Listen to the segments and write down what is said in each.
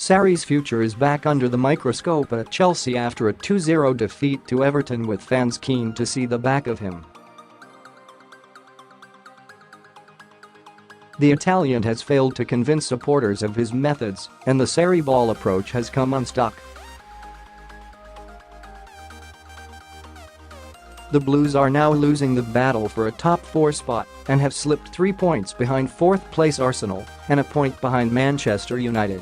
Sarri's future is back under the microscope at Chelsea after a 2-0 defeat to Everton, with fans keen to see the back of him. The Italian has failed to convince supporters of his methods, and the Sarri-ball approach has come unstuck. The Blues are now losing the battle for a top 4 spot and have slipped 3 points behind 4th place Arsenal and a point behind Manchester United.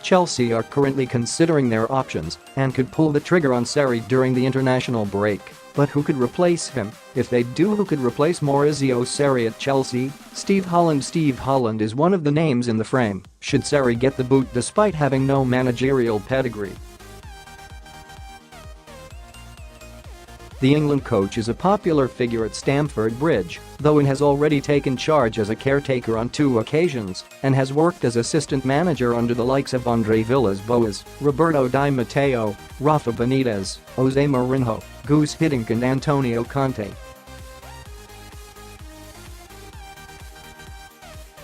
Chelsea are currently considering their options and could pull the trigger on Sarri during the international break. But who could replace him? If they do, who could replace Maurizio Sarri at Chelsea? Steve Holland is one of the names in the frame, should Sarri get the boot despite having no managerial pedigree. The England coach is a popular figure at Stamford Bridge, though he has already taken charge as a caretaker on 2 occasions and has worked as assistant manager under the likes of Andre Villas Boas, Roberto Di Matteo, Rafa Benitez, Jose Mourinho, Guus, Hiddink and Antonio Conte.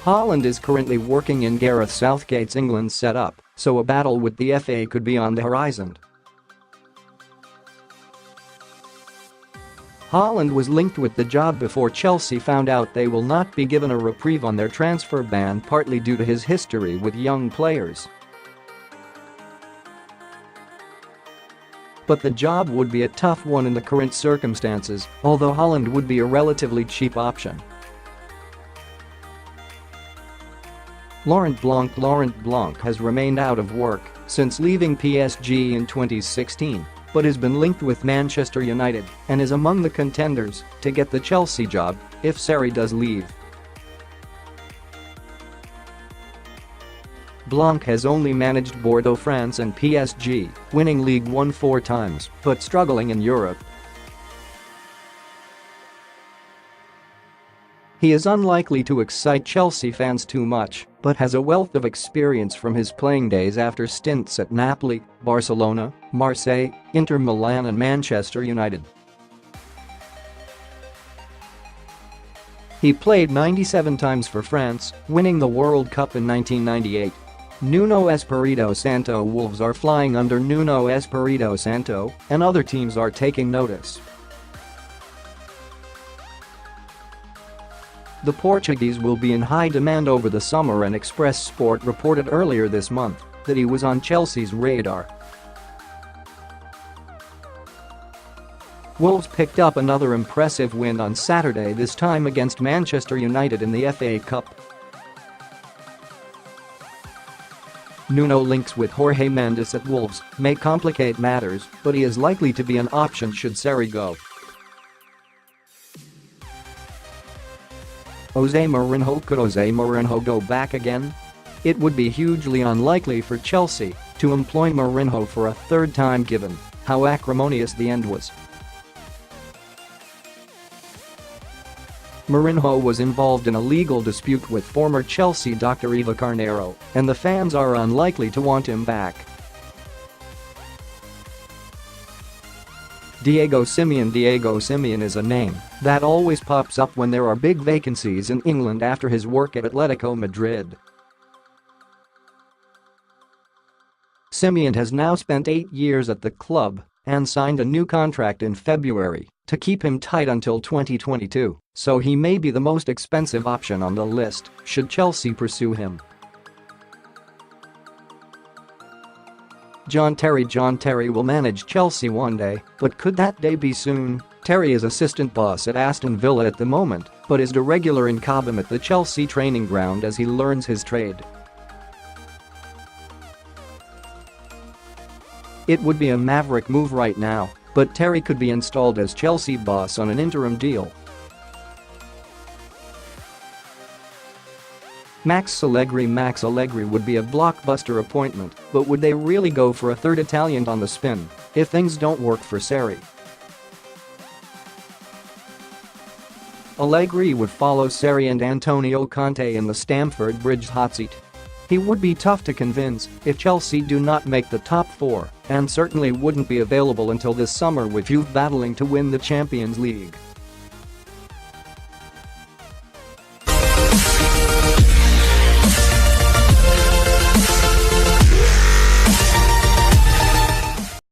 Holland is currently working in Gareth Southgate's England setup, so a battle with the FA could be on the horizon. Holland was linked with the job before Chelsea found out they will not be given a reprieve on their transfer ban, partly due to his history with young players. But the job would be a tough one in the current circumstances, although Holland would be a relatively cheap option. Laurent Blanc has remained out of work since leaving PSG in 2016. But has been linked with Manchester United and is among the contenders to get the Chelsea job if Sarri does leave. Blanc has only managed Bordeaux, France and PSG, winning Ligue 1 4 times, but struggling in Europe. He is unlikely to excite Chelsea fans too much, but has a wealth of experience from his playing days after stints at Napoli, Barcelona, Marseille, Inter Milan and Manchester United. He played 97 times for France, winning the World Cup in 1998. Nuno Espirito Santo Wolves are flying under Nuno Espirito Santo, and other teams are taking notice. The Portuguese will be in high demand over the summer, and Express Sport reported earlier this month that he was on Chelsea's radar. Wolves picked up another impressive win on Saturday, this time against Manchester United in the FA Cup. Nuno links with Jorge Mendes at Wolves may complicate matters, but he is likely to be an option should Sarri go. Could Jose Mourinho go back again? It would be hugely unlikely for Chelsea to employ Mourinho for a 3rd time given how acrimonious the end was. Mourinho was involved in a legal dispute with former Chelsea doctor Eva Carneiro, and the fans are unlikely to want him back. Diego Simeone is a name that always pops up when there are big vacancies in England after his work at Atletico Madrid. Simeone has now spent 8 years at the club and signed a new contract in February to keep him tight until 2022, so he may be the most expensive option on the list should Chelsea pursue him. John Terry will manage Chelsea one day, but could that day be soon? Terry is assistant boss at Aston Villa at the moment, but is a regular in Cobham at the Chelsea training ground as he learns his trade. It would be a maverick move right now, but Terry could be installed as Chelsea boss on an interim deal. Max Allegri would be a blockbuster appointment, but would they really go for a 3rd Italian on the spin if things don't work for Sarri? Allegri would follow Sarri and Antonio Conte in the Stamford Bridge hot seat. He would be tough to convince if Chelsea do not make the top 4, and certainly wouldn't be available until this summer with Juve battling to win the Champions League.